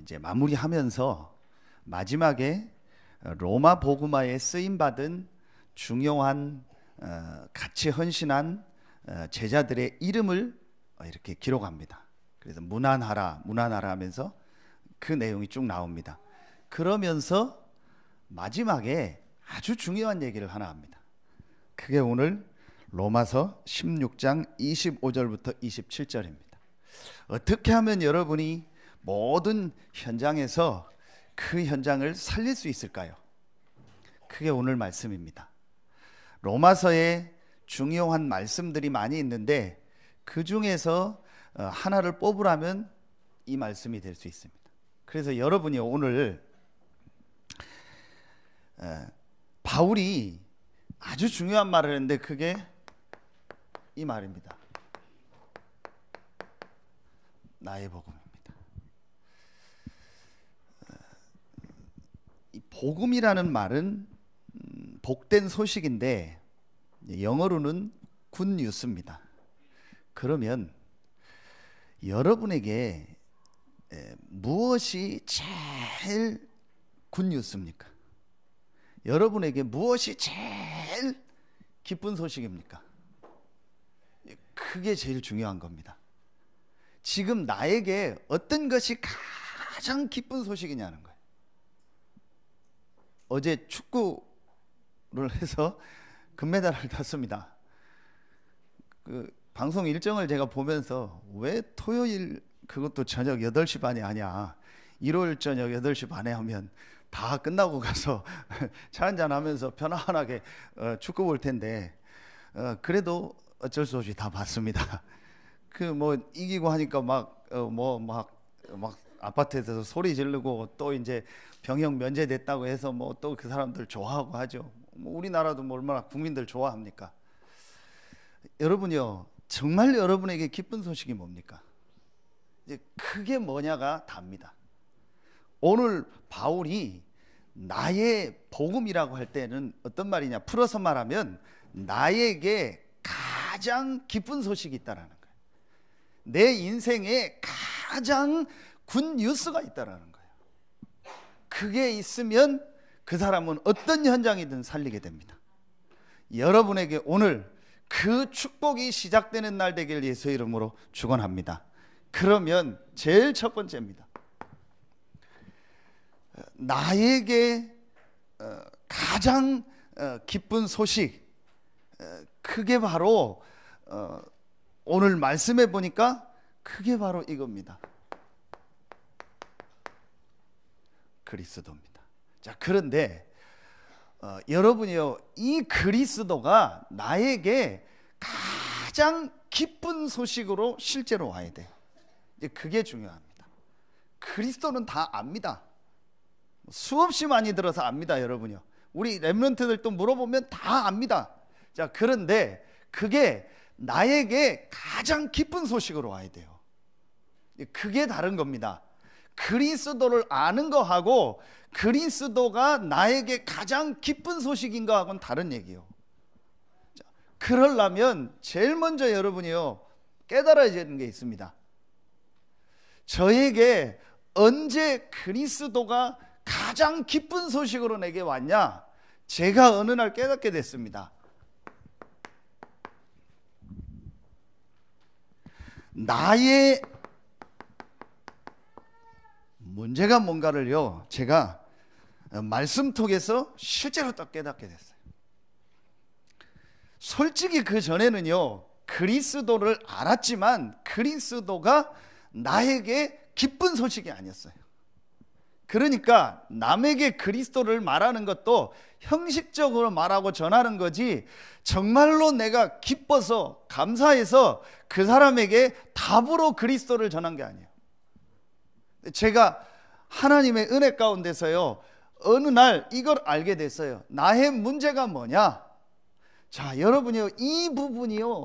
이제 마무리하면서 마지막에 로마 복음화에 쓰임 받은 중요한 같이 헌신한 제자들의 이름을 이렇게 기록합니다. 그래서 문안하라 하면서 그 내용이 쭉 나옵니다. 그러면서 마지막에 아주 중요한 얘기를 하나 합니다. 그게 오늘 로마서 16장 25절부터 27절입니다. 어떻게 하면 여러분이 모든 현장에서 그 현장을 살릴 수 있을까요? 그게 오늘 말씀입니다. 로마서에 중요한 말씀들이 많이 있는데 그 중에서 하나를 뽑으라면 이 말씀이 될 수 있습니다. 그래서 여러분이 오늘 바울이 아주 중요한 말을 했는데 그게 이 말입니다. 나의 복음입니다. 이 복음이라는 말은 복된 소식인데 영어로는 굿뉴스입니다. 그러면 여러분에게 무엇이 제일 굿뉴스입니까? 여러분에게 무엇이 제일 기쁜 소식입니까? 그게 제일 중요한 겁니다. 지금 나에게 어떤 것이 가장 기쁜 소식이냐는 거예요. 어제 축구를 해서 금메달을 땄습니다. 그 방송 일정을 제가 보면서 왜 토요일 그것도 저녁 8시 반이 아니야. 일요일 저녁 8시 반에 하면 다 끝나고 가서 차 한잔 하면서 편안하게 축구 볼 텐데 그래도 어쩔 수 없이 다 봤습니다. 그 뭐 이기고 하니까 막 아파트에서 소리 지르고 또 이제 병역 면제됐다고 해서 뭐 또 그 사람들 좋아하고 하죠. 뭐 우리나라도 뭐 얼마나 국민들 좋아합니까? 여러분요, 정말 여러분에게 기쁜 소식이 뭡니까? 이제 그게 뭐냐가 답니다. 오늘 바울이 나의 복음이라고 할 때는 어떤 말이냐? 풀어서 말하면 나에게 가장 기쁜 소식이 있다라는 거예요. 내 인생에 가장 굿 뉴스가 있다라는 거예요. 그게 있으면 그 사람은 어떤 현장이든 살리게 됩니다. 여러분에게 오늘 그 축복이 시작되는 날 되길 예수의 이름으로 축원합니다. 그러면 제일 첫 번째입니다. 나에게 가장 기쁜 소식, 그게 바로 오늘 말씀해 보니까 그게 바로 이겁니다. 그리스도입니다. 자, 그런데 여러분이요, 이 그리스도가 나에게 가장 기쁜 소식으로 실제로 와야 돼요. 이제 그게 중요합니다. 그리스도는 다 압니다. 수없이 많이 들어서 압니다, 여러분이요. 우리 렘넌트들 또 물어보면 다 압니다. 자, 그런데 그게 나에게 가장 기쁜 소식으로 와야 돼요. 그게 다른 겁니다. 그리스도를 아는 거하고 그리스도가 나에게 가장 기쁜 소식인 거하고는 다른 얘기예요. 자, 그러려면 제일 먼저 여러분이요, 깨달아야 되는 게 있습니다. 저에게 언제 그리스도가 가장 기쁜 소식으로 내게 왔냐? 제가 어느 날 깨닫게 됐습니다. 나의 문제가 뭔가를요, 제가 말씀 통해서 실제로 딱 깨닫게 됐어요. 솔직히 그 전에는요, 그리스도를 알았지만 그리스도가 나에게 기쁜 소식이 아니었어요. 그러니까 남에게 그리스도를 말하는 것도 형식적으로 말하고 전하는 거지, 정말로 내가 기뻐서 감사해서 그 사람에게 답으로 그리스도를 전한 게 아니에요. 제가 하나님의 은혜 가운데서요, 어느 날 이걸 알게 됐어요. 나의 문제가 뭐냐? 자, 여러분이요, 이 부분이요,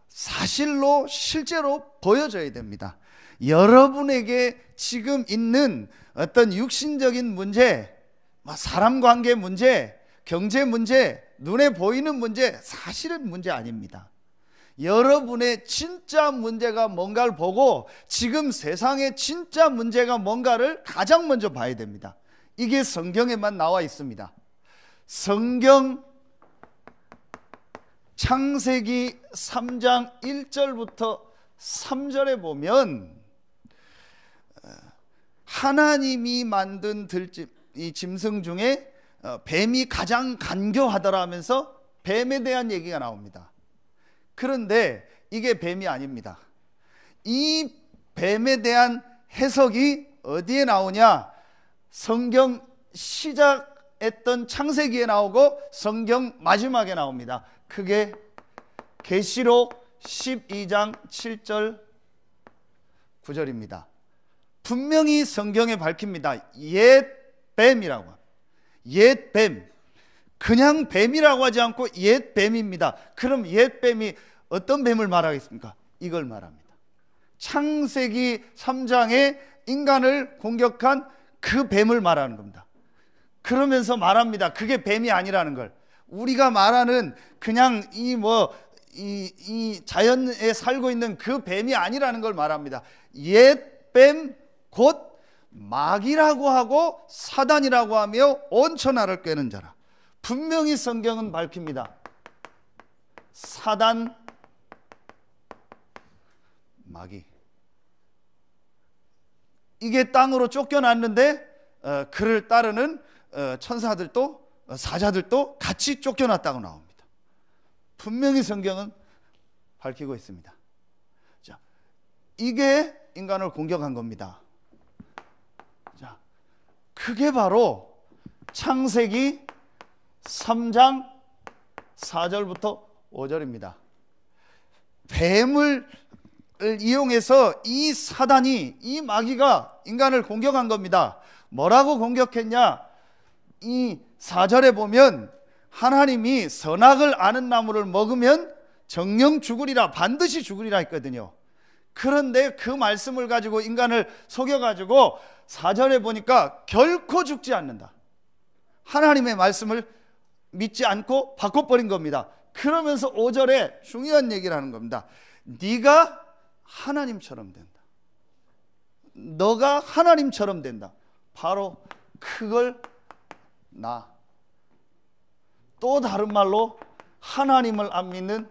사실로 실제로 보여져야 됩니다. 여러분에게 지금 있는 어떤 육신적인 문제, 사람 관계 문제, 경제 문제, 눈에 보이는 문제, 사실은 문제 아닙니다. 여러분의 진짜 문제가 뭔가를 보고 지금 세상의 진짜 문제가 뭔가를 가장 먼저 봐야 됩니다. 이게 성경에만 나와 있습니다. 성경 창세기 3장 1절부터 3절에 보면 하나님이 만든 이 짐승 중에 뱀이 가장 간교하더라 하면서 뱀에 대한 얘기가 나옵니다. 그런데 이게 뱀이 아닙니다. 이 뱀에 대한 해석이 어디에 나오냐? 성경 시작했던 창세기에 나오고 성경 마지막에 나옵니다. 그게 계시록 12장 7절 9절입니다. 분명히 성경에 밝힙니다. 옛 뱀이라고. 옛 뱀. 그냥 뱀이라고 하지 않고 옛 뱀입니다. 그럼 옛 뱀이 어떤 뱀을 말하겠습니까? 이걸 말합니다. 창세기 3장에 인간을 공격한 그 뱀을 말하는 겁니다. 그러면서 말합니다. 그게 뱀이 아니라는 걸. 우리가 말하는 그냥 이 자연에 살고 있는 그 뱀이 아니라는 걸 말합니다. 옛 뱀 곧 마귀라고 하고 사단이라고 하며 온 천하를 꿰는 자라. 분명히 성경은 밝힙니다. 사단, 마귀. 이게 땅으로 쫓겨났는데 그를 따르는 천사들도 사자들도 같이 쫓겨났다고 나옵니다. 분명히 성경은 밝히고 있습니다. 자, 이게 인간을 공격한 겁니다. 자, 그게 바로 창세기 3장 4절부터 5절입니다. 뱀을 이용해서 이 사단이, 이 마귀가 인간을 공격한 겁니다. 뭐라고 공격했냐? 이 4절에 보면 하나님이 선악을 아는 나무를 먹으면 정녕 죽으리라, 반드시 죽으리라 했거든요. 그런데 그 말씀을 가지고 인간을 속여가지고 4절에 보니까 결코 죽지 않는다. 하나님의 말씀을 믿지 않고 바꿔버린 겁니다. 그러면서 5절에 중요한 얘기를 하는 겁니다. 네가 하나님처럼 된다. 너가 하나님처럼 된다. 바로 그걸 또 다른 말로 하나님을 안 믿는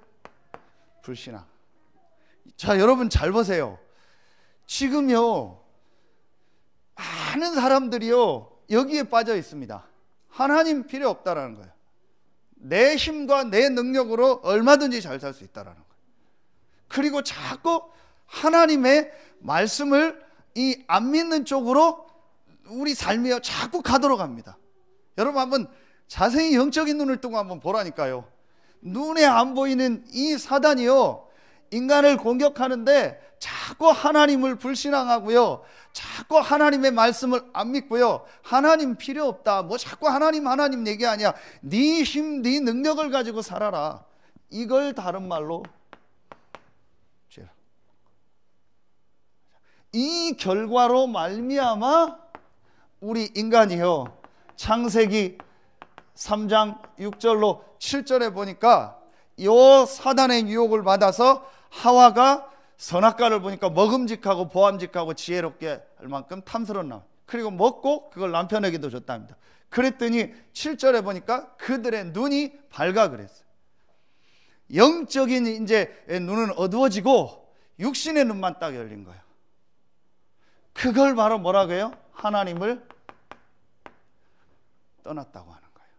불신앙. 자, 여러분 잘 보세요. 지금요 많은 사람들이요 여기에 빠져 있습니다. 하나님 필요 없다라는 거예요. 내 힘과 내 능력으로 얼마든지 잘 살 수 있다라는 거예요. 그리고 자꾸 하나님의 말씀을 이 안 믿는 쪽으로 우리 삶이 자꾸 가도록 합니다. 여러분 한번 자세히 영적인 눈을 뜨고 한번 보라니까요. 눈에 안 보이는 이 사단이요 인간을 공격하는데 자꾸 하나님을 불신앙하고요, 자꾸 하나님의 말씀을 안 믿고요, 하나님 필요 없다, 뭐 자꾸 하나님 얘기 아니야, 네 힘, 네 능력을 가지고 살아라, 이걸 다른 말로 죄라. 이 결과로 말미암아 우리 인간이요 창세기 3장 6절로 7절에 보니까 요 사단의 유혹을 받아서 하와가 선악과를 보니까 먹음직하고 보암직하고 지혜롭게 할 만큼 탐스러운 나무, 그리고 먹고 그걸 남편에게도 줬답니다. 그랬더니 7절에 보니까 그들의 눈이 밝아 그랬어요. 영적인 이제 눈은 어두워지고 육신의 눈만 딱 열린 거예요. 그걸 바로 뭐라고 해요? 하나님을 떠났다고 하는 거예요.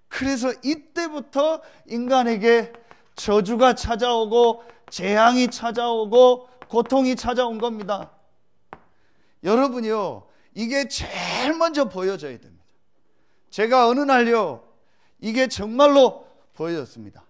그래서 이때부터 인간에게 저주가 찾아오고 재앙이 찾아오고 고통이 찾아온 겁니다. 여러분이요 이게 제일 먼저 보여져야 됩니다. 제가 어느 날요 이게 정말로 보여졌습니다.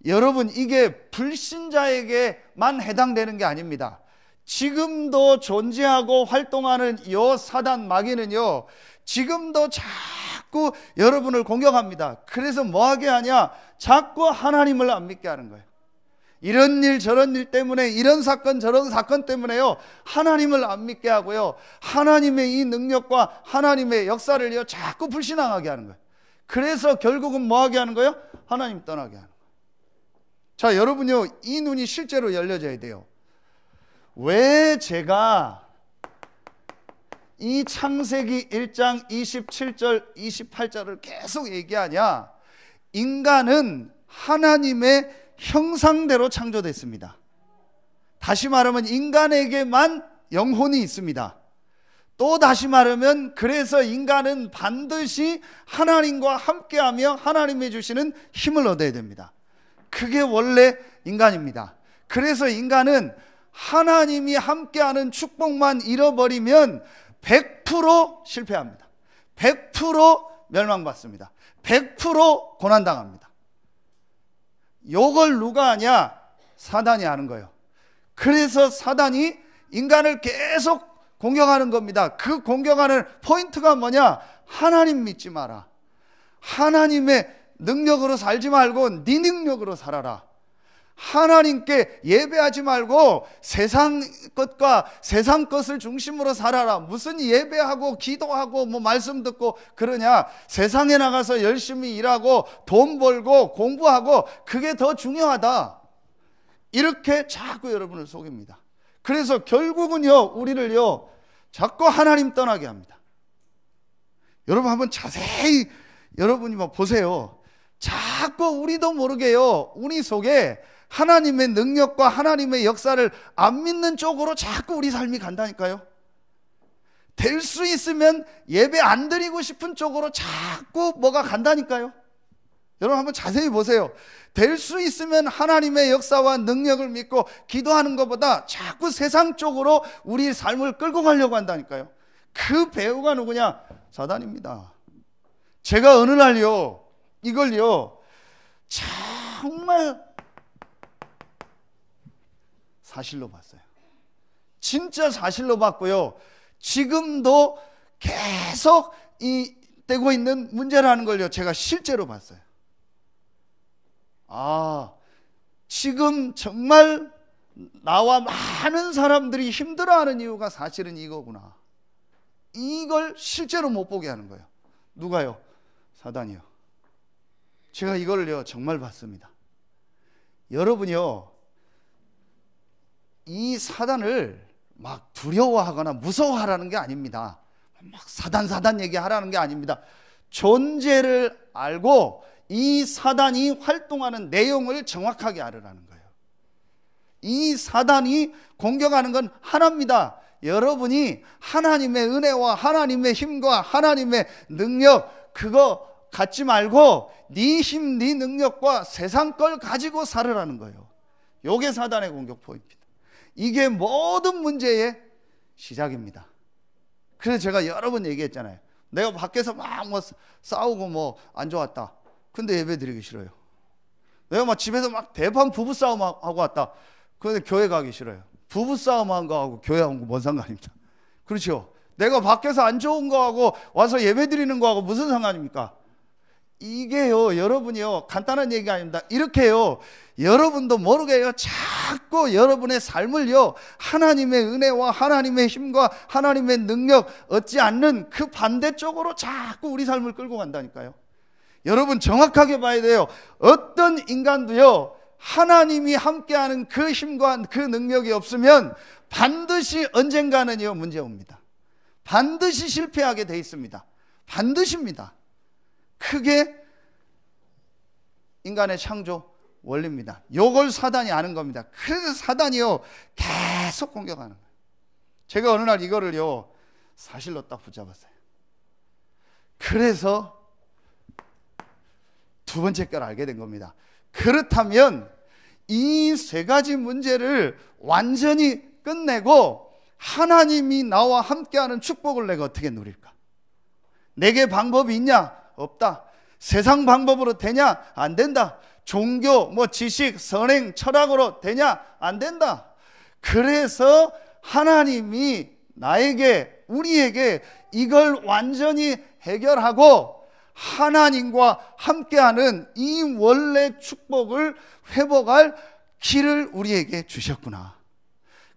여러분 이게 불신자에게만 해당되는 게 아닙니다. 지금도 존재하고 활동하는 요 사단 마귀는요 지금도 자꾸 여러분을 공격합니다. 그래서 뭐하게 하냐? 자꾸 하나님을 안 믿게 하는 거예요. 이런 일 저런 일 때문에, 이런 사건 저런 사건 때문에요 하나님을 안 믿게 하고요, 하나님의 이 능력과 하나님의 역사를요 자꾸 불신앙하게 하는 거예요. 그래서 결국은 뭐하게 하는 거예요? 하나님 떠나게 하는 거예요. 자, 여러분요, 이 눈이 실제로 열려져야 돼요. 왜 제가 이 창세기 1장 27절 28절을 계속 얘기하냐? 인간은 하나님의 형상대로 창조됐습니다. 다시 말하면 인간에게만 영혼이 있습니다. 또 다시 말하면 그래서 인간은 반드시 하나님과 함께하며 하나님이 주시는 힘을 얻어야 됩니다. 그게 원래 인간입니다. 그래서 인간은 하나님이 함께하는 축복만 잃어버리면 100% 실패합니다. 100% 멸망받습니다. 100% 고난당합니다. 요걸 누가 하냐? 사단이 하는 거예요. 그래서 사단이 인간을 계속 공격하는 겁니다. 그 공격하는 포인트가 뭐냐? 하나님 믿지 마라. 하나님의 능력으로 살지 말고 네 능력으로 살아라. 하나님께 예배하지 말고 세상 것과 세상 것을 중심으로 살아라. 무슨 예배하고 기도하고 뭐 말씀 듣고 그러냐? 세상에 나가서 열심히 일하고 돈 벌고 공부하고 그게 더 중요하다. 이렇게 자꾸 여러분을 속입니다. 그래서 결국은요, 우리를요 자꾸 하나님 떠나게 합니다. 여러분 한번 자세히 여러분이 뭐 보세요. 자꾸 우리도 모르게요, 우리 속에 하나님의 능력과 하나님의 역사를 안 믿는 쪽으로 자꾸 우리 삶이 간다니까요. 될 수 있으면 예배 안 드리고 싶은 쪽으로 자꾸 뭐가 간다니까요. 여러분 한번 자세히 보세요. 될 수 있으면 하나님의 역사와 능력을 믿고 기도하는 것보다 자꾸 세상 쪽으로 우리 삶을 끌고 가려고 한다니까요. 그 배우가 누구냐? 사단입니다. 제가 어느 날요, 이걸요 정말 사실로 봤어요. 진짜 사실로 봤고요, 지금도 계속 되고 있는 문제라는 걸요 제가 실제로 봤어요. 아, 지금 정말 나와 많은 사람들이 힘들어하는 이유가 사실은 이거구나. 이걸 실제로 못 보게 하는 거예요. 누가요? 사단이요. 제가 이걸요 정말 봤습니다. 여러분이요, 이 사단을 막 두려워하거나 무서워하라는 게 아닙니다. 막 사단 얘기하라는 게 아닙니다. 존재를 알고 이 사단이 활동하는 내용을 정확하게 알으라는 거예요. 이 사단이 공격하는 건 하나입니다. 여러분이 하나님의 은혜와 하나님의 힘과 하나님의 능력 그거 갖지 말고 네 힘, 네 능력과 세상 걸 가지고 살으라는 거예요. 이게 사단의 공격 포인트입니다. 이게 모든 문제의 시작입니다. 그래서 제가 여러 번 얘기했잖아요. 내가 밖에서 막 뭐 싸우고 뭐 안 좋았다. 근데 예배 드리기 싫어요. 내가 막 집에서 막 대판 부부싸움 하고 왔다. 근데 교회 가기 싫어요. 부부싸움 한 거하고 교회 한 거 뭔 상관입니다. 그렇죠? 내가 밖에서 안 좋은 거하고 와서 예배 드리는 거하고 무슨 상관입니까? 이게요, 여러분이요, 간단한 얘기가 아닙니다. 이렇게요, 여러분도 모르게요, 자꾸 여러분의 삶을요, 하나님의 은혜와 하나님의 힘과 하나님의 능력 얻지 않는 그 반대쪽으로 자꾸 우리 삶을 끌고 간다니까요. 여러분 정확하게 봐야 돼요. 어떤 인간도요, 하나님이 함께하는 그 힘과 그 능력이 없으면 반드시 언젠가는요, 문제 옵니다. 반드시 실패하게 돼 있습니다. 반드시입니다. 크게 인간의 창조 원리입니다. 요걸 사단이 아는 겁니다. 그래서 사단이요 계속 공격하는 거예요. 제가 어느 날 이거를요 사실로 딱 붙잡았어요. 그래서 두 번째 걸 알게 된 겁니다. 그렇다면 이 세 가지 문제를 완전히 끝내고 하나님이 나와 함께하는 축복을 내가 어떻게 누릴까? 내게 방법이 있냐? 없다. 세상 방법으로 되냐? 안 된다. 종교, 뭐 지식, 선행, 철학으로 되냐? 안 된다. 그래서 하나님이 나에게, 우리에게 이걸 완전히 해결하고 하나님과 함께하는 이 원래 축복을 회복할 길을 우리에게 주셨구나.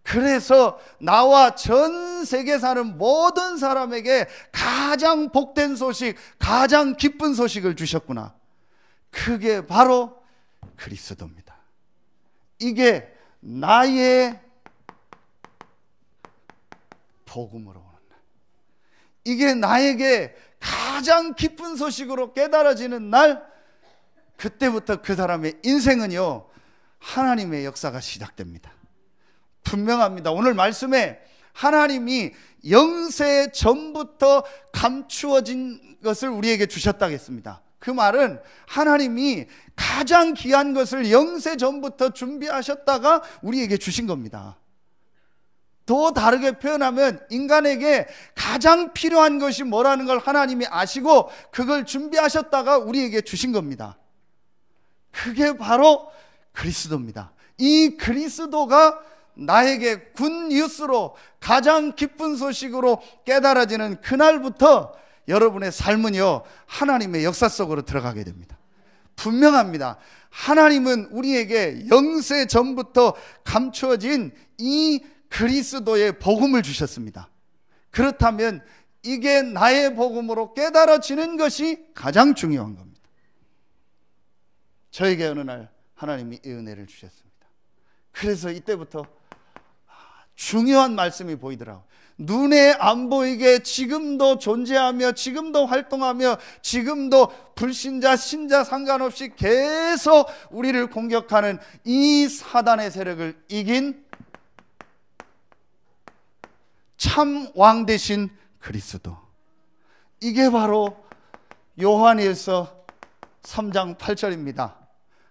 그래서 나와 전 세계 사는 모든 사람에게 가장 복된 소식, 가장 기쁜 소식을 주셨구나. 그게 바로 그리스도입니다. 이게 나의 복음으로 오는 날, 이게 나에게 가장 기쁜 소식으로 깨달아지는 날, 그때부터 그 사람의 인생은요 하나님의 역사가 시작됩니다. 분명합니다. 오늘 말씀에 하나님이 영세 전부터 감추어진 것을 우리에게 주셨다고 했습니다. 그 말은 하나님이 가장 귀한 것을 영세 전부터 준비하셨다가 우리에게 주신 겁니다. 더 다르게 표현하면 인간에게 가장 필요한 것이 뭐라는 걸 하나님이 아시고 그걸 준비하셨다가 우리에게 주신 겁니다. 그게 바로 그리스도입니다. 이 그리스도가 나에게 굿뉴스로 가장 기쁜 소식으로 깨달아지는 그날부터 여러분의 삶은요 하나님의 역사 속으로 들어가게 됩니다. 분명합니다. 하나님은 우리에게 영세 전부터 감추어진 이 그리스도의 복음을 주셨습니다. 그렇다면 이게 나의 복음으로 깨달아지는 것이 가장 중요한 겁니다. 저에게 어느 날 하나님이 이 은혜를 주셨습니다. 그래서 이때부터 중요한 말씀이 보이더라고요. 눈에 안 보이게 지금도 존재하며 지금도 활동하며 지금도 불신자 신자 상관없이 계속 우리를 공격하는 이 사단의 세력을 이긴 참 왕 되신 그리스도, 이게 바로 요한일서 3장 8절입니다.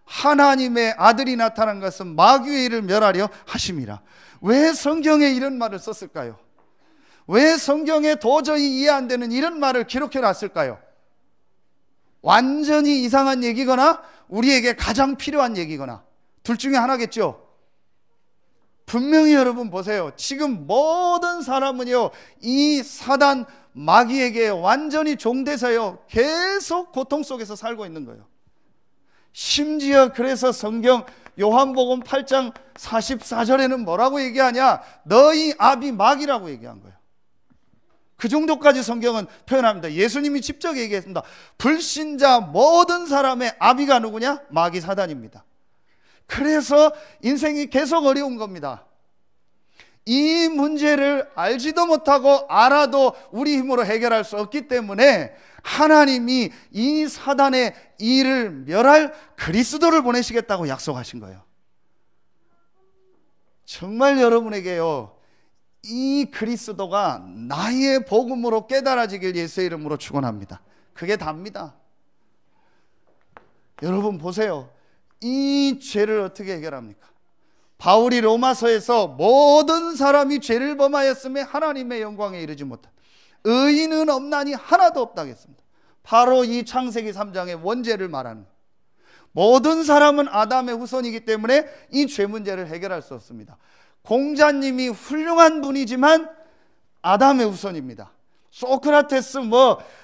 하나님의 아들이 나타난 것은 마귀의 일을 멸하려 하심이라. 왜 성경에 이런 말을 썼을까요? 왜 성경에 도저히 이해 안 되는 이런 말을 기록해 놨을까요? 완전히 이상한 얘기거나 우리에게 가장 필요한 얘기거나 둘 중에 하나겠죠. 분명히 여러분 보세요. 지금 모든 사람은요 이 사단 마귀에게 완전히 종돼서요 계속 고통 속에서 살고 있는 거예요. 심지어 그래서 성경 요한복음 8장 44절에는 뭐라고 얘기하냐? 너희 아비 마귀라고 얘기한 거예요. 그 정도까지 성경은 표현합니다. 예수님이 직접 얘기했습니다. 불신자 모든 사람의 아비가 누구냐? 마귀 사단입니다. 그래서 인생이 계속 어려운 겁니다. 이 문제를 알지도 못하고 알아도 우리 힘으로 해결할 수 없기 때문에 하나님이 이 사단의 일을 멸할 그리스도를 보내시겠다고 약속하신 거예요. 정말 여러분에게요 이 그리스도가 나의 복음으로 깨달아지길 예수의 이름으로 축원합니다. 그게 답니다. 여러분 보세요. 이 죄를 어떻게 해결합니까? 바울이 로마서에서 모든 사람이 죄를 범하였음에 하나님의 영광에 이르지 못한 의인은 없나니 하나도 없다고 했습니다. 바로 이 창세기 3장의 원죄를 말하는, 모든 사람은 아담의 후손이기 때문에 이 죄 문제를 해결할 수 없습니다. 공자님이 훌륭한 분이지만 아담의 후손입니다. 소크라테스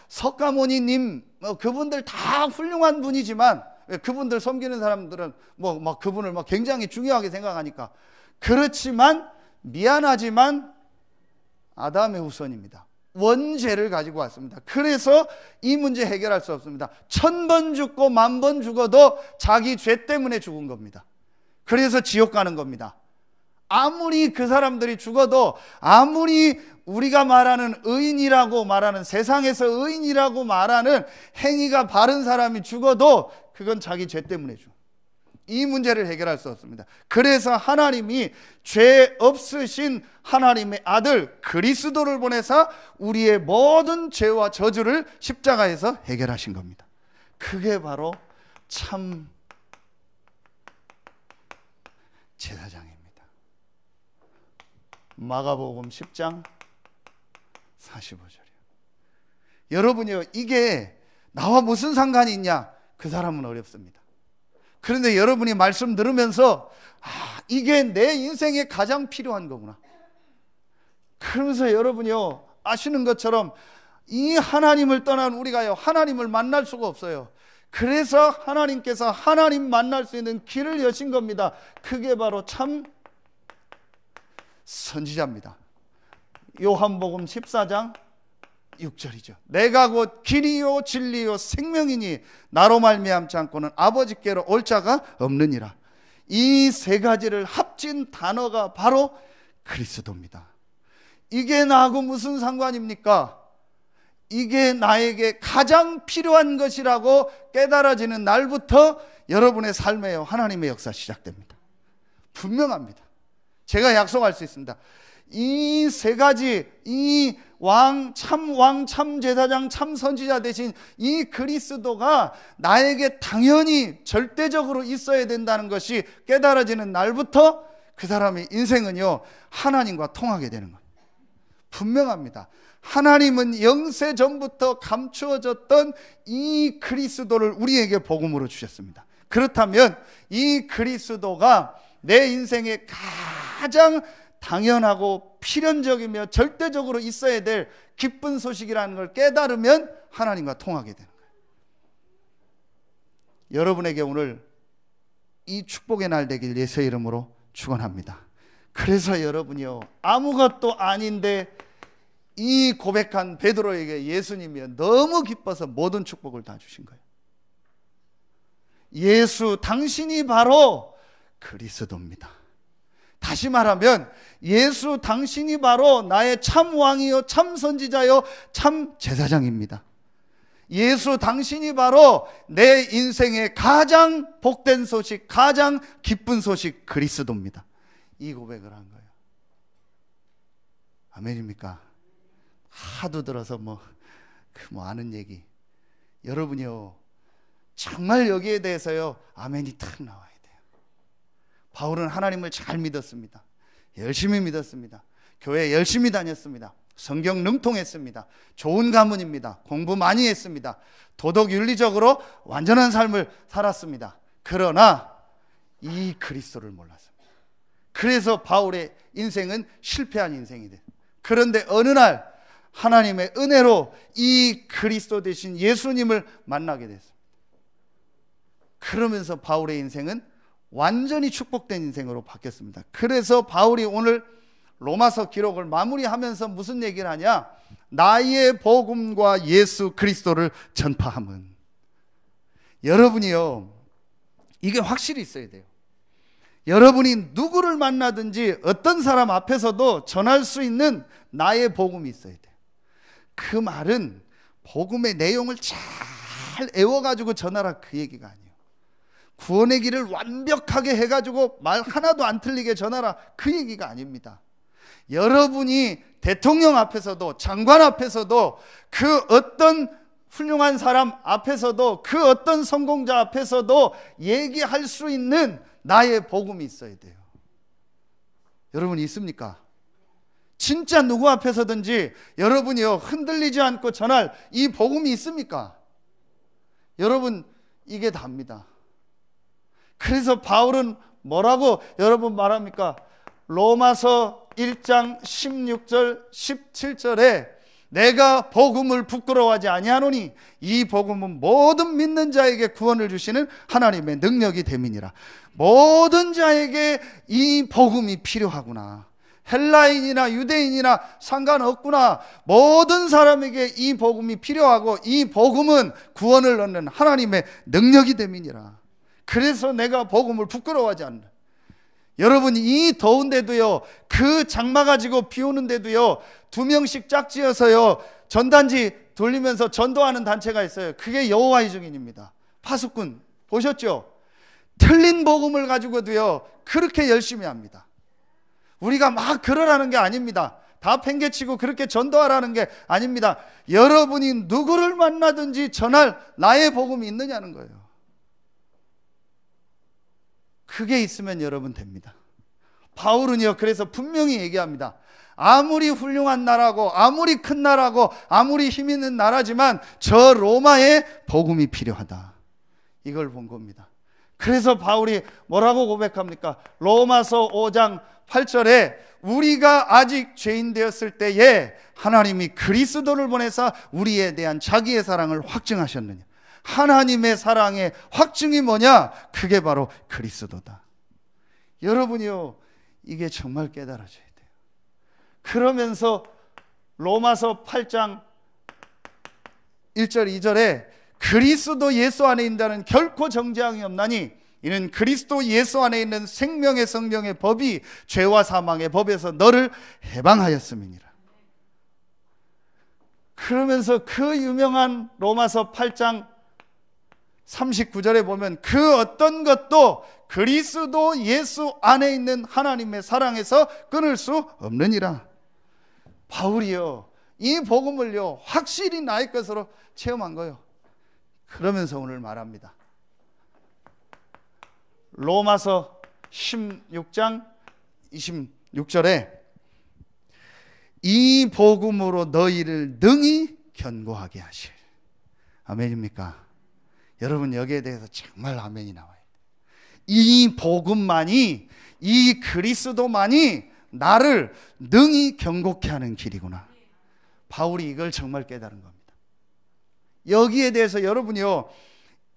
석가모니님 그분들 다 훌륭한 분이지만 그분들 섬기는 사람들은 그분을 굉장히 중요하게 생각하니까, 그렇지만 미안하지만 아담의 후손입니다. 원죄를 가지고 왔습니다. 그래서 이 문제 해결할 수 없습니다. 1000번 죽고 10,000번 죽어도 자기 죄 때문에 죽은 겁니다. 그래서 지옥 가는 겁니다. 아무리 그 사람들이 죽어도, 아무리 우리가 말하는 의인이라고 말하는, 세상에서 의인이라고 말하는 행위가 바른 사람이 죽어도 그건 자기 죄 때문에 죽어. 이 문제를 해결할 수 없습니다. 그래서 하나님이 죄 없으신 하나님의 아들 그리스도를 보내사 우리의 모든 죄와 저주를 십자가에서 해결하신 겁니다. 그게 바로 참 제사장입니다. 마가복음 10장 45절이요. 여러분이요, 이게 나와 무슨 상관이 있냐? 그 사람은 어렵습니다. 그런데 여러분이 말씀 들으면서 이게 내 인생에 가장 필요한 거구나. 그러면서 여러분이요 아시는 것처럼 이 하나님을 떠난 우리가요 하나님을 만날 수가 없어요. 그래서 하나님께서 하나님 만날 수 있는 길을 여신 겁니다. 그게 바로 참 선지자입니다. 요한복음 14장 6절이죠. 내가 곧 길이요 진리요 생명이니 나로 말미암지 않고는 아버지께로 올 자가 없느니라. 이 세 가지를 합친 단어가 바로 그리스도입니다. 이게 나하고 무슨 상관입니까? 이게 나에게 가장 필요한 것이라고 깨달아지는 날부터 여러분의 삶에 하나님의 역사 시작됩니다. 분명합니다. 제가 약속할 수 있습니다. 이 세 가지, 이 왕, 참 제사장, 참 선지자 되신 이 그리스도가 나에게 당연히 절대적으로 있어야 된다는 것이 깨달아지는 날부터 그 사람의 인생은요, 하나님과 통하게 되는 겁니다. 분명합니다. 하나님은 영세 전부터 감추어졌던 이 그리스도를 우리에게 복음으로 주셨습니다. 그렇다면 이 그리스도가 내 인생에 가장 당연하고 필연적이며 절대적으로 있어야 될 기쁜 소식이라는 걸 깨달으면 하나님과 통하게 되는 거예요. 여러분에게 오늘 이 축복의 날 되길 예수의 이름으로 축원합니다. 그래서 여러분이요, 아무것도 아닌데 이 고백한 베드로에게 예수님이 너무 기뻐서 모든 축복을 다 주신 거예요. 예수, 당신이 바로 그리스도입니다. 다시 말하면 예수, 당신이 바로 나의 참 왕이요, 참 선지자요, 참 제사장입니다. 예수, 당신이 바로 내 인생의 가장 복된 소식, 가장 기쁜 소식 그리스도입니다. 이 고백을 한 거예요. 아멘입니까? 하도 들어서 아는 얘기. 여러분이요, 정말 여기에 대해서요, 아멘이 탁 나와야 돼요. 바울은 하나님을 잘 믿었습니다. 열심히 믿었습니다. 교회 열심히 다녔습니다. 성경 능통했습니다. 좋은 가문입니다. 공부 많이 했습니다. 도덕 윤리적으로 완전한 삶을 살았습니다. 그러나 이 그리스도를 몰랐습니다. 그래서 바울의 인생은 실패한 인생이 돼요. 그런데 어느 날 하나님의 은혜로 이 그리스도 되신 예수님을 만나게 됐습니다. 그러면서 바울의 인생은 완전히 축복된 인생으로 바뀌었습니다. 그래서 바울이 오늘 로마서 기록을 마무리하면서 무슨 얘기를 하냐? 나의 복음과 예수 그리스도를 전파함은. 여러분이요, 이게 확실히 있어야 돼요. 여러분이 누구를 만나든지 어떤 사람 앞에서도 전할 수 있는 나의 복음이 있어야 돼요. 그 말은 복음의 내용을 잘 애워가지고 전하라, 그 얘기가 아니에요. 구원의 길을 완벽하게 해가지고 말 하나도 안 틀리게 전하라, 그 얘기가 아닙니다. 여러분이 대통령 앞에서도, 장관 앞에서도, 그 어떤 훌륭한 사람 앞에서도, 그 어떤 성공자 앞에서도 얘기할 수 있는 나의 복음이 있어야 돼요. 여러분 있습니까? 진짜 누구 앞에서든지 여러분이요, 흔들리지 않고 전할 이 복음이 있습니까? 여러분, 이게 답니다. 그래서 바울은 뭐라고 여러분 말합니까? 로마서 1장 16절 17절에 내가 복음을 부끄러워하지 아니하노니 이 복음은 모든 믿는 자에게 구원을 주시는 하나님의 능력이 됨이니라. 모든 자에게 이 복음이 필요하구나. 헬라인이나 유대인이나 상관없구나. 모든 사람에게 이 복음이 필요하고 이 복음은 구원을 얻는 하나님의 능력이 됨이니라. 그래서 내가 복음을 부끄러워하지 않는다. 여러분, 이 더운데도요, 그 장마 가지고 비 오는데도요, 2명씩 짝지어서요 전단지 돌리면서 전도하는 단체가 있어요. 그게 여호와의 증인입니다. 파수꾼 보셨죠? 틀린 복음을 가지고도요 그렇게 열심히 합니다. 우리가 막 그러라는 게 아닙니다. 다 팽개치고 그렇게 전도하라는 게 아닙니다. 여러분이 누구를 만나든지 전할 나의 복음이 있느냐는 거예요. 그게 있으면 여러분 됩니다. 바울은요, 그래서 분명히 얘기합니다. 아무리 훌륭한 나라고, 아무리 큰 나라고, 아무리 힘 있는 나라지만 저 로마에 복음이 필요하다. 이걸 본 겁니다. 그래서 바울이 뭐라고 고백합니까? 로마서 5장 8절에 우리가 아직 죄인 되었을 때에 하나님이 그리스도를 보내사 우리에 대한 자기의 사랑을 확증하셨느냐. 하나님의 사랑의 확증이 뭐냐? 그게 바로 그리스도다. 여러분이요, 이게 정말 깨달아져야 돼요. 그러면서 로마서 8장 1절 2절에 그리스도 예수 안에 있는 자는 결코 정죄함이 없나니 이는 그리스도 예수 안에 있는 생명의 성령의 법이 죄와 사망의 법에서 너를 해방하였음이니라. 그러면서 그 유명한 로마서 8장 39절에 보면 그 어떤 것도 그리스도 예수 안에 있는 하나님의 사랑에서 끊을 수 없느니라. 바울이요, 이 복음을요 확실히 나의 것으로 체험한 거예요. 그러면서 오늘 말합니다. 로마서 16장 26절에 이 복음으로 너희를 능히 견고하게 하실. 아멘입니까? 여러분, 여기에 대해서 정말 아멘이 나와요. 이 복음만이, 이 그리스도만이 나를 능히 견고케 하는 길이구나. 바울이 이걸 정말 깨달은 겁니다. 여기에 대해서 여러분이요,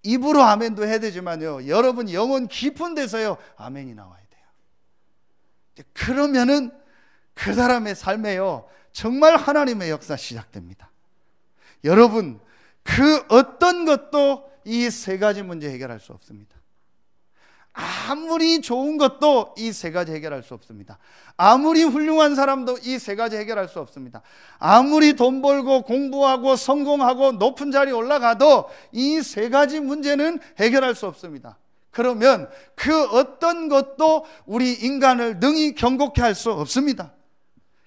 입으로 아멘도 해야 되지만요, 여러분 영혼 깊은 데서요 아멘이 나와야 돼요. 그러면은 그 사람의 삶에요 정말 하나님의 역사 시작됩니다. 여러분, 그 어떤 것도 이 세 가지 문제 해결할 수 없습니다. 아무리 좋은 것도 이 세 가지 해결할 수 없습니다. 아무리 훌륭한 사람도 이 세 가지 해결할 수 없습니다. 아무리 돈 벌고 공부하고 성공하고 높은 자리에 올라가도 이 세 가지 문제는 해결할 수 없습니다. 그러면 그 어떤 것도 우리 인간을 능히 견고케 할 수 없습니다.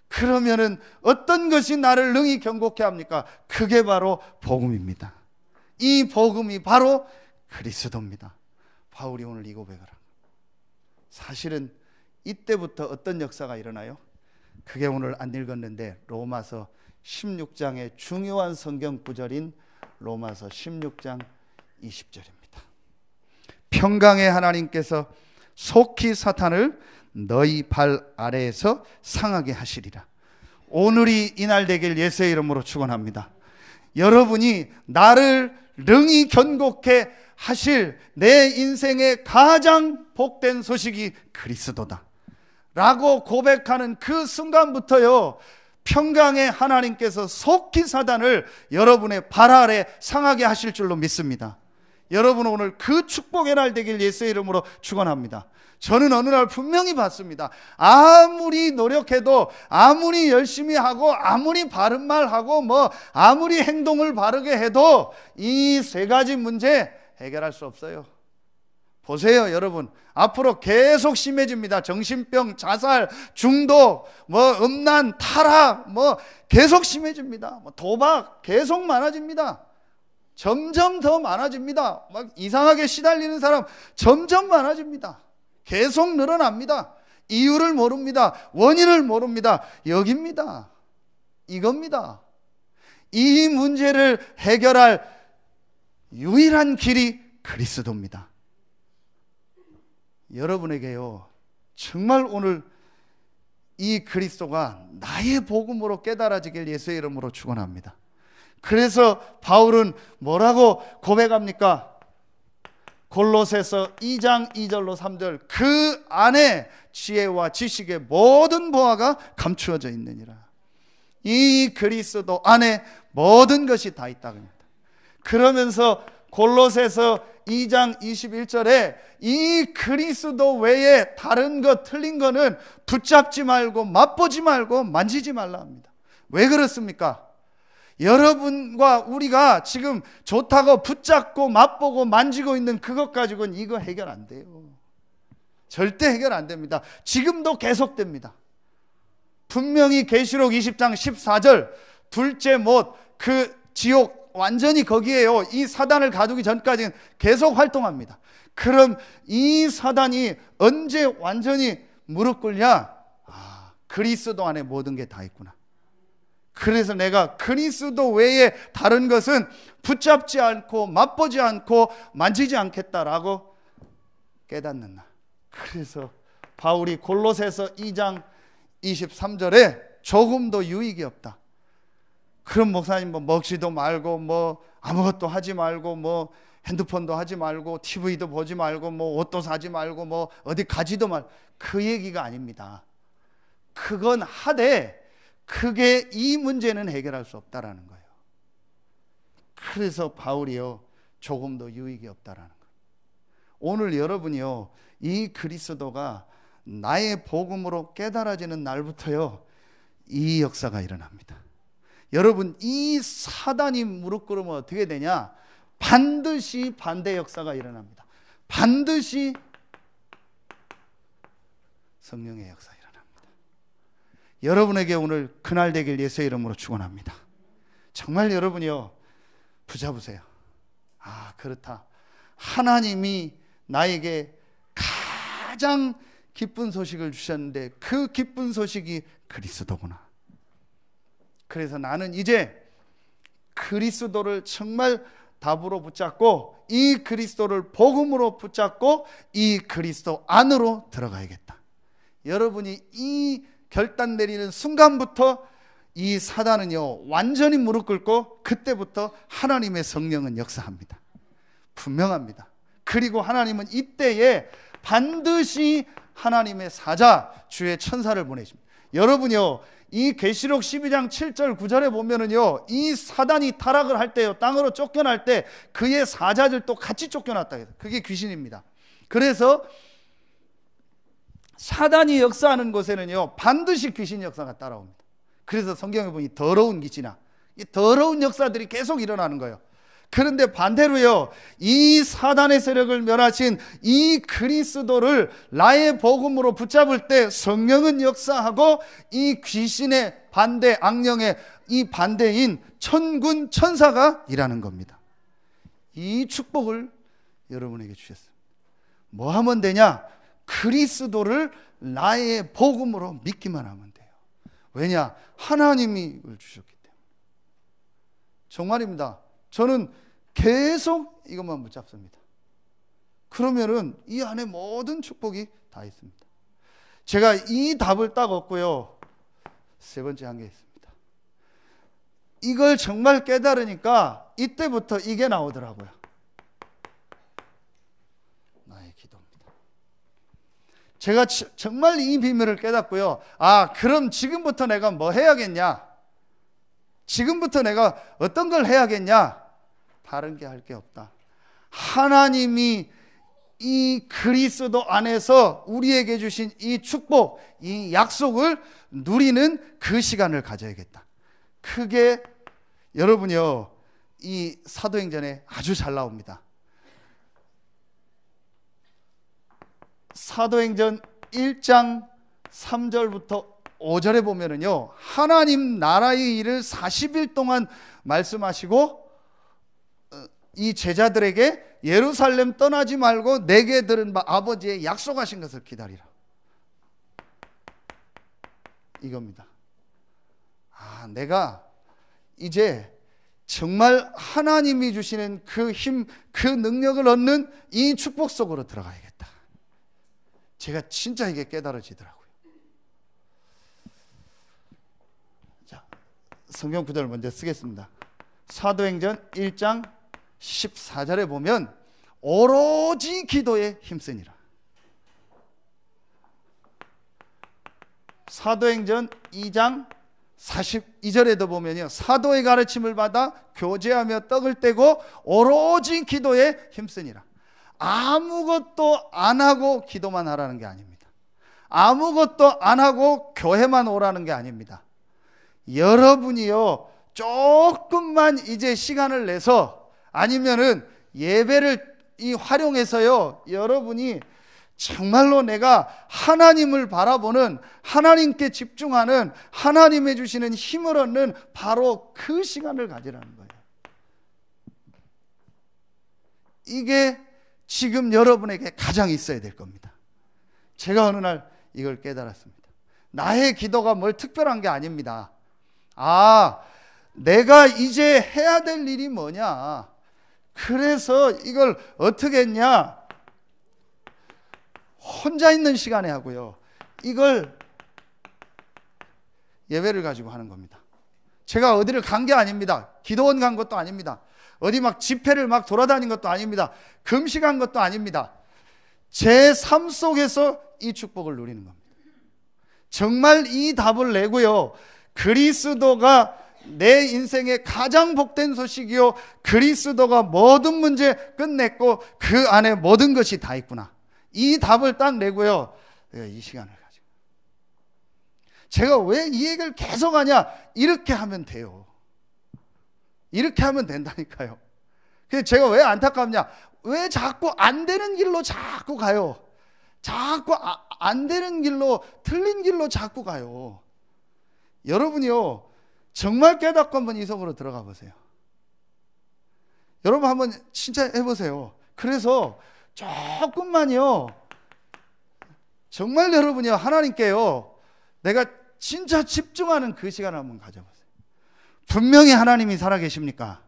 그러면은 어떤 것이 나를 능히 견고케 합니까? 그게 바로 복음입니다. 이 복음이 바로 그리스도입니다. 바울이 오늘 이 고백을 합니다. 사실은 이때부터 어떤 역사가 일어나요? 그게 오늘 안 읽었는데 로마서 16장의 중요한 성경 구절인 로마서 16장 20절입니다. 평강의 하나님께서 속히 사탄을 너희 발 아래에서 상하게 하시리라. 오늘이 이날 되길 예수의 이름으로 축원합니다. 여러분이 나를 능히 견고케 하실 내 인생의 가장 복된 소식이 그리스도다 라고 고백하는 그 순간부터요 평강의 하나님께서 속히 사단을 여러분의 발 아래 상하게 하실 줄로 믿습니다. 여러분, 오늘 그 축복의 날 되길 예수의 이름으로 축원합니다. 저는 어느 날 분명히 봤습니다. 아무리 노력해도, 아무리 열심히 하고, 아무리 바른 말 하고, 아무리 행동을 바르게 해도 이 세 가지 문제 해결할 수 없어요. 보세요, 여러분. 앞으로 계속 심해집니다. 정신병, 자살, 중독, 음란, 타락, 계속 심해집니다. 도박 계속 많아집니다. 점점 더 많아집니다. 막 이상하게 시달리는 사람 점점 많아집니다. 계속 늘어납니다. 이유를 모릅니다. 원인을 모릅니다. 여기입니다. 이겁니다. 이 문제를 해결할 유일한 길이 그리스도입니다. 여러분에게요, 정말 오늘 이 그리스도가 나의 복음으로 깨달아지길 예수의 이름으로 축원합니다. 그래서 바울은 뭐라고 고백합니까? 골로새서 2장 2절로 3절, 그 안에 지혜와 지식의 모든 보화가 감추어져 있느니라. 이 그리스도 안에 모든 것이 다 있다고 합니다. 그러면서 골로새서 2장 21절에 이 그리스도 외에 다른 것, 틀린 거는 붙잡지 말고 맛보지 말고 만지지 말라 합니다. 왜 그렇습니까? 여러분과 우리가 지금 좋다고 붙잡고 맛보고 만지고 있는 그것 가지고는 이거 해결 안 돼요. 절대 해결 안 됩니다. 지금도 계속됩니다. 분명히 계시록 20장 14절, 둘째 못, 그 지옥 완전히 거기에요. 이 사단을 가두기 전까지는 계속 활동합니다. 그럼 이 사단이 언제 완전히 무릎 꿇냐? 그리스도 안에 모든 게 다 있구나. 그래서 내가 그리스도 외에 다른 것은 붙잡지 않고 맛보지 않고 만지지 않겠다라고 깨닫는 날. 그래서 바울이 골로새서 2장 23절에 조금도 유익이 없다. 그럼 목사님 먹지도 말고 아무것도 하지 말고 핸드폰도 하지 말고 TV도 보지 말고 옷도 사지 말고 어디 가지도 말고, 그 얘기가 아닙니다. 그건 하되 그게 이 문제는 해결할 수 없다라는 거예요. 그래서 바울이요 조금도 유익이 없다라는 거예요. 오늘 여러분이요, 이 그리스도가 나의 복음으로 깨달아지는 날부터요, 이 역사가 일어납니다. 여러분, 이 사단이 무릎 꿇으면 어떻게 되냐? 반드시 반대 역사가 일어납니다. 반드시 성령의 역사가 일어납니다. 여러분에게 오늘 그날 되길 예수의 이름으로 축원합니다. 정말 여러분이요, 붙잡으세요. 아, 그렇다. 하나님이 나에게 가장 기쁜 소식을 주셨는데 그 기쁜 소식이 그리스도구나. 그래서 나는 이제 그리스도를 정말 답으로 붙잡고 이 그리스도를 복음으로 붙잡고 이 그리스도 안으로 들어가야겠다. 여러분이 이 결단 내리는 순간부터 이 사단은요, 완전히 무릎 꿇고 그때부터 하나님의 성령은 역사합니다. 분명합니다. 그리고 하나님은 이때에 반드시 하나님의 사자 주의 천사를 보내십니다. 여러분요, 이 계시록 12장 7절 9절에 보면은요, 이 사단이 타락을 할 때요, 땅으로 쫓겨날 때 그의 사자들도 같이 쫓겨났다 해서 그게 귀신입니다. 그래서 사단이 역사하는 곳에는요, 반드시 귀신 역사가 따라옵니다. 그래서 성경에 보니 더러운 기지나 이 더러운 역사들이 계속 일어나는 거예요. 그런데 반대로요, 이 사단의 세력을 멸하신 이 그리스도를 나의 복음으로 붙잡을 때 성령은 역사하고 이 귀신의 반대, 악령의 이 반대인 천군 천사가 일하는 겁니다. 이 축복을 여러분에게 주셨습니다. 뭐 하면 되냐? 그리스도를 나의 복음으로 믿기만 하면 돼요. 왜냐? 하나님이 이걸 주셨기 때문에. 정말입니다. 저는 계속 이것만 붙잡습니다. 그러면은 이 안에 모든 축복이 다 있습니다. 제가 이 답을 딱 얻고요, 세 번째 한 게 있습니다. 이걸 정말 깨달으니까 이때부터 이게 나오더라고요. 나의 기도입니다. 제가 정말 이 비밀을 깨닫고요, 아, 그럼 지금부터 내가 뭐 해야겠냐? 지금부터 내가 어떤 걸 해야겠냐? 다른 게 할 게 없다. 하나님이 이 그리스도 안에서 우리에게 주신 이 축복, 이 약속을 누리는 그 시간을 가져야겠다. 그게 여러분이요, 이 사도행전에 아주 잘 나옵니다. 사도행전 1장 3절부터 5절에 보면은요, 하나님 나라의 일을 40일 동안 말씀하시고 이 제자들에게 예루살렘 떠나지 말고 내게 들은 바 아버지의 약속하신 것을 기다리라. 이겁니다. 아, 내가 이제 정말 하나님이 주시는 그 힘, 그 능력을 얻는 이 축복 속으로 들어가야겠다. 제가 진짜 이게 깨달아지더라고요. 자, 성경 구절을 먼저 쓰겠습니다. 사도행전 1장 14절에 보면 오로지 기도에 힘쓰니라. 사도행전 2장 42절에도 보면요, 사도의 가르침을 받아 교제하며 떡을 떼고 오로지 기도에 힘쓰니라. 아무것도 안 하고 기도만 하라는 게 아닙니다. 아무것도 안 하고 교회만 오라는 게 아닙니다. 여러분이요, 조금만 이제 시간을 내서 아니면은 예배를 활용해서요, 여러분이 정말로 내가 하나님을 바라보는, 하나님께 집중하는, 하나님의 주시는 힘을 얻는 바로 그 시간을 가지라는 거예요. 이게 지금 여러분에게 가장 있어야 될 겁니다. 제가 어느 날 이걸 깨달았습니다. 나의 기도가 뭘 특별한 게 아닙니다. 아, 내가 이제 해야 될 일이 뭐냐? 그래서 이걸 어떻게 했냐? 혼자 있는 시간에 하고요, 이걸 예배를 가지고 하는 겁니다. 제가 어디를 간 게 아닙니다. 기도원 간 것도 아닙니다. 어디 막 집회를 막 돌아다닌 것도 아닙니다. 금식한 것도 아닙니다. 제 삶 속에서 이 축복을 누리는 겁니다. 정말 이 답을 내고요, 그리스도가 내 인생의 가장 복된 소식이요, 그리스도가 모든 문제 끝냈고 그 안에 모든 것이 다 있구나. 이 답을 딱 내고요, 내가 이 시간을 가지고 제가 왜 이 얘기를 계속 하냐, 이렇게 하면 돼요. 이렇게 하면 된다니까요. 그래서 제가 왜 안타깝냐, 왜 자꾸 안 되는 길로 자꾸 가요. 자꾸 안 되는 길로, 틀린 길로 자꾸 가요. 여러분이요, 정말 깨닫고 한번 이 속으로 들어가 보세요. 여러분 한번 진짜 해보세요. 그래서 조금만요, 정말 여러분이요, 하나님께요, 내가 진짜 집중하는 그 시간을 한번 가져보세요. 분명히 하나님이 살아계십니까?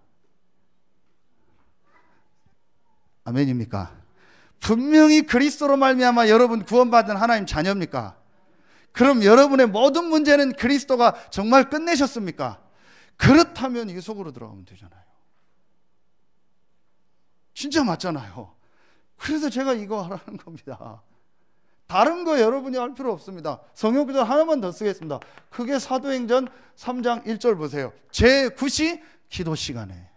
아멘입니까? 분명히 그리스도로 말미암아 여러분 구원받은 하나님 자녀입니까? 그럼 여러분의 모든 문제는 그리스도가 정말 끝내셨습니까? 그렇다면 이 속으로 들어가면 되잖아요. 진짜 맞잖아요. 그래서 제가 이거 하라는 겁니다. 다른 거 여러분이 할 필요 없습니다. 성경 구절 하나만 더 쓰겠습니다. 그게 사도행전 3장 1절 보세요. 제9시 기도 시간에.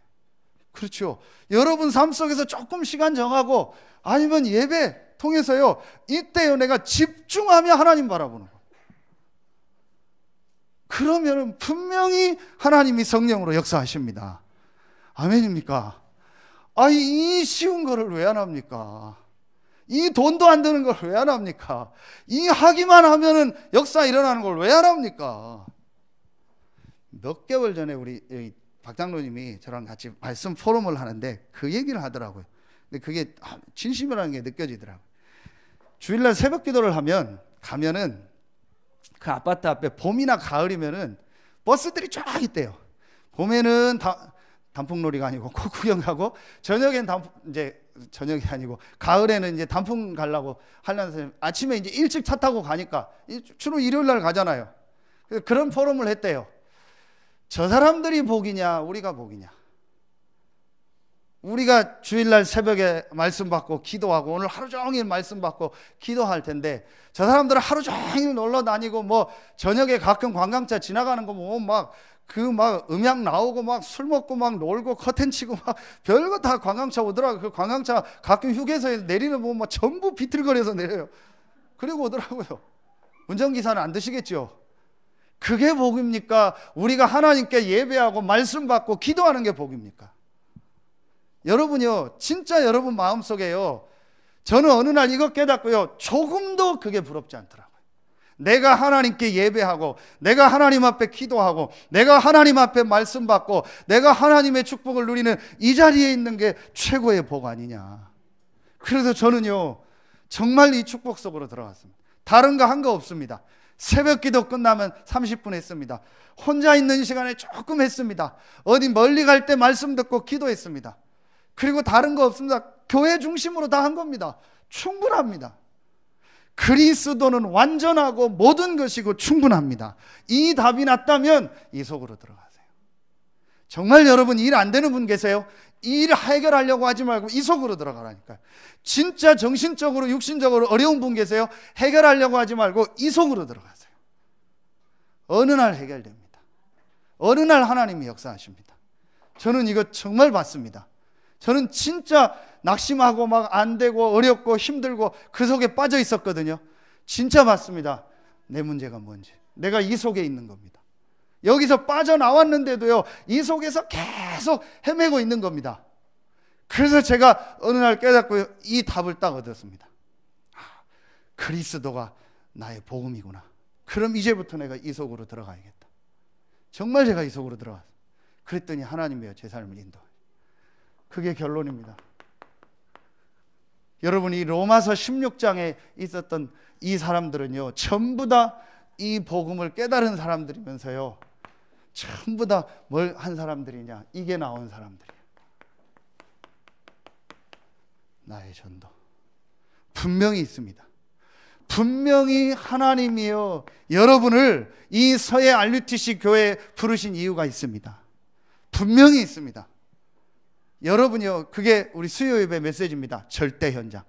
그렇죠. 여러분 삶 속에서 조금 시간 정하고 아니면 예배 통해서요, 이때요 내가 집중하며 하나님 바라보는 거예요. 그러면 분명히 하나님이 성령으로 역사하십니다. 아멘입니까? 이 쉬운 거를 왜 안 합니까? 이 돈도 안 드는 걸 왜 안 합니까? 이 하기만 하면은 역사 일어나는 걸 왜 안 합니까? 몇 개월 전에 우리 박 장로님이 저랑 같이 말씀 포럼을 하는데 그 얘기를 하더라고요. 근데 그게 진심이라는 게 느껴지더라고요. 주일날 새벽 기도를 가면은 그 아파트 앞에 봄이나 가을이면은 버스들이 쫙 있대요. 봄에는 단풍놀이가 아니고 구경 가고, 저녁엔 이제 저녁이 아니고 가을에는 이제 단풍 가려고 하려는, 아침에 이제 일찍 차 타고 가니까 주로 일요일 날 가잖아요. 그런 포럼을 했대요. 저 사람들이 복이냐 우리가 복이냐. 우리가 주일날 새벽에 말씀 받고 기도하고 오늘 하루 종일 말씀 받고 기도할 텐데, 저 사람들은 하루 종일 놀러 다니고 뭐 저녁에 가끔 관광차 지나가는 거 뭐 막 음향 나오고 막 술 먹고 막 놀고 커튼 치고 막 별거 다 관광차 오더라고요. 그 관광차 가끔 휴게소에 내리는 보면 막 전부 비틀거려서 내려요. 그리고 오더라고요. 운전기사는 안 드시겠죠? 그게 복입니까? 우리가 하나님께 예배하고 말씀 받고 기도하는 게 복입니까? 여러분요, 진짜 여러분 마음속에요, 저는 어느 날 이거 깨닫고요, 조금도 그게 부럽지 않더라고요. 내가 하나님께 예배하고, 내가 하나님 앞에 기도하고, 내가 하나님 앞에 말씀 받고, 내가 하나님의 축복을 누리는 이 자리에 있는 게 최고의 복 아니냐. 그래서 저는요, 정말 이 축복 속으로 들어갔습니다. 다른 거 한 거 없습니다. 새벽 기도 끝나면 30분 했습니다. 혼자 있는 시간에 조금 했습니다. 어디 멀리 갈 때 말씀 듣고 기도했습니다. 그리고 다른 거 없습니다. 교회 중심으로 다 한 겁니다. 충분합니다. 그리스도는 완전하고 모든 것이고 충분합니다. 이 답이 났다면 이 속으로 들어가세요. 정말 여러분 일 안 되는 분 계세요? 이 일 해결하려고 하지 말고 이 속으로 들어가라니까요. 진짜 정신적으로 육신적으로 어려운 분 계세요? 해결하려고 하지 말고 이 속으로 들어가세요. 어느 날 해결됩니다. 어느 날 하나님이 역사하십니다. 저는 이거 정말 봤습니다. 저는 진짜 낙심하고 막 안 되고 어렵고 힘들고 그 속에 빠져 있었거든요. 진짜 봤습니다. 내 문제가 뭔지. 내가 이 속에 있는 겁니다. 여기서 빠져나왔는데도요, 이 속에서 계속 헤매고 있는 겁니다. 그래서 제가 어느 날 깨닫고 이 답을 딱 얻었습니다. 그리스도가 나의 복음이구나. 그럼 이제부터 내가 이 속으로 들어가야겠다. 정말 제가 이 속으로 들어갔어요. 그랬더니 하나님이요, 제 삶을 인도해요. 그게 결론입니다. 여러분, 이 로마서 16장에 있었던 이 사람들은요, 전부 다 이 복음을 깨달은 사람들이면서요, 전부 다 뭘 한 사람들이냐, 이게 나온 사람들이에요. 나의 전도 분명히 있습니다. 분명히 하나님이요, 여러분을 이 서해 RUTC 교회에 부르신 이유가 있습니다. 분명히 있습니다. 여러분이요, 그게 우리 수요 예배 메시지입니다. 절대 현장.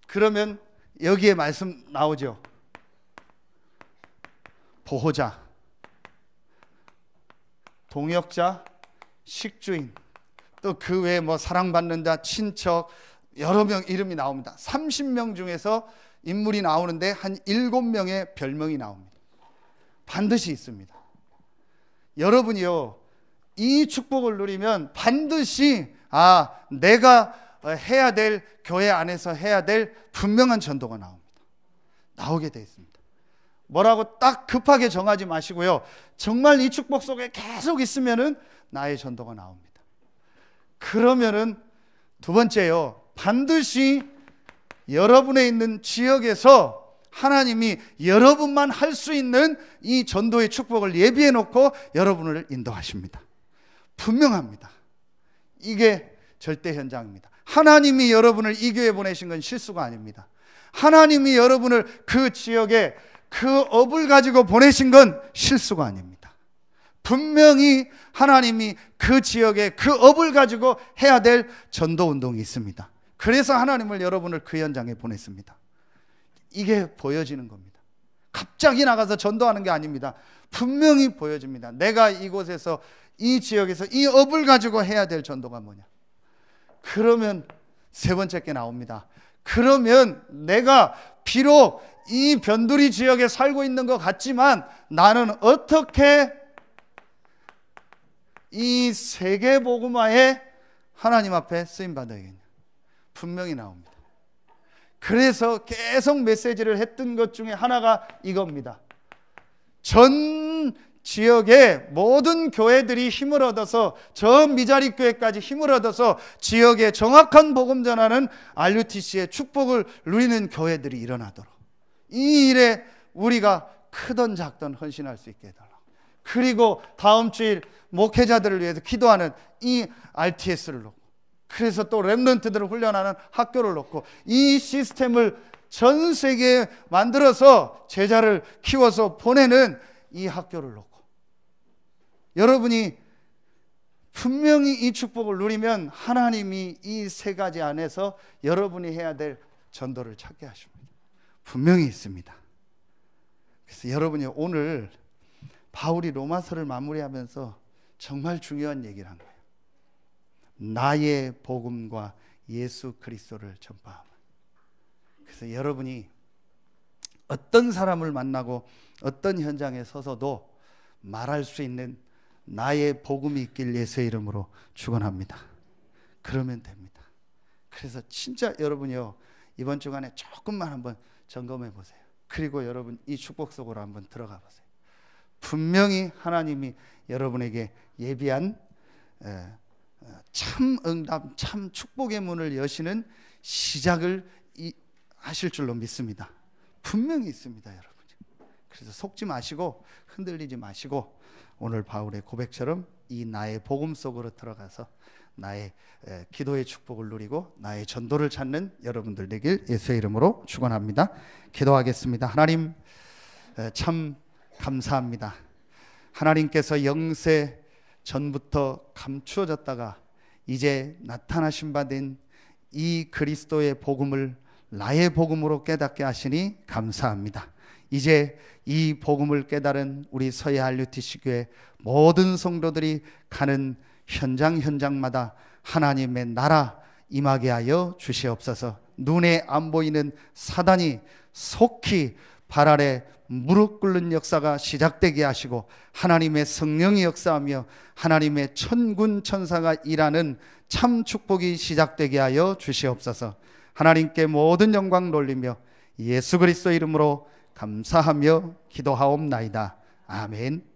그러면 여기에 말씀 나오죠. 보호자, 동역자, 식주인, 또 그 외에 뭐 사랑받는 자, 친척, 여러 명 이름이 나옵니다. 30명 중에서 인물이 나오는데 한 7명의 별명이 나옵니다. 반드시 있습니다. 여러분이요, 이 축복을 누리면 반드시 내가 해야 될, 교회 안에서 해야 될 분명한 전도가 나옵니다. 나오게 되어 있습니다. 뭐라고 딱 급하게 정하지 마시고요, 정말 이 축복 속에 계속 있으면은 나의 전도가 나옵니다. 그러면은 두 번째요, 반드시 여러분의 있는 지역에서 하나님이 여러분만 할 수 있는 이 전도의 축복을 예비해 놓고 여러분을 인도하십니다. 분명합니다. 이게 절대 현장입니다. 하나님이 여러분을 이 교회에 보내신 건 실수가 아닙니다. 하나님이 여러분을 그 지역에 그 업을 가지고 보내신 건 실수가 아닙니다. 분명히 하나님이 그 지역에 그 업을 가지고 해야 될 전도 운동이 있습니다. 그래서 하나님을 여러분을 그 현장에 보냈습니다. 이게 보여지는 겁니다. 갑자기 나가서 전도하는 게 아닙니다. 분명히 보여집니다. 내가 이곳에서, 이 지역에서 이 업을 가지고 해야 될 전도가 뭐냐. 그러면 세 번째 게 나옵니다. 그러면 내가 비록 이 변두리 지역에 살고 있는 것 같지만 나는 어떻게 이 세계 복음화에 하나님 앞에 쓰임 받아야겠냐. 분명히 나옵니다. 그래서 계속 메시지를 했던 것 중에 하나가 이겁니다. 전 지역의 모든 교회들이 힘을 얻어서, 저 미자리 교회까지 힘을 얻어서 지역에 정확한 복음 전하는 RUTC의 축복을 누리는 교회들이 일어나도록, 이 일에 우리가 크든 작든 헌신할 수 있게 해달라고. 그리고 다음 주일 목회자들을 위해서 기도하는 이 RTS를 놓고, 그래서 또 렘넌트들을 훈련하는 학교를 놓고, 이 시스템을 전 세계에 만들어서 제자를 키워서 보내는 이 학교를 놓고, 여러분이 분명히 이 축복을 누리면 하나님이 이 세 가지 안에서 여러분이 해야 될 전도를 찾게 하십니다. 분명히 있습니다. 그래서 여러분이 오늘 바울이 로마서를 마무리하면서 정말 중요한 얘기를 한 거예요. 나의 복음과 예수 그리스도를 전파하면. 그래서 여러분이 어떤 사람을 만나고 어떤 현장에 서서도 말할 수 있는 나의 복음이 있길 예수의 이름으로 축원합니다. 그러면 됩니다. 그래서 진짜 여러분이요, 이번 주간에 조금만 한번 점검해 보세요. 그리고 여러분 이 축복 속으로 한번 들어가 보세요. 분명히 하나님이 여러분에게 예비한 참 응답, 참 축복의 문을 여시는 시작을 하실 줄로 믿습니다. 분명히 있습니다, 여러분. 그래서 속지 마시고 흔들리지 마시고 오늘 바울의 고백처럼 이 나의 복음 속으로 들어가서 나의 기도의 축복을 누리고 나의 전도를 찾는 여러분들 되길 예수의 이름으로 축원합니다. 기도하겠습니다. 하나님, 참 감사합니다. 하나님께서 영세 전부터 감추어졌다가 이제 나타나신 바 된 이 그리스도의 복음을 나의 복음으로 깨닫게 하시니 감사합니다. 이제 이 복음을 깨달은 우리 서해 RUTC 교회 모든 성도들이 가는 현장마다 하나님의 나라 임하게 하여 주시옵소서. 눈에 안 보이는 사단이 속히 발 아래 무릎 꿇는 역사가 시작되게 하시고 하나님의 성령이 역사하며 하나님의 천군 천사가 일하는 참 축복이 시작되게 하여 주시옵소서. 하나님께 모든 영광 돌리며 예수 그리스도 이름으로 감사하며 기도하옵나이다. 아멘.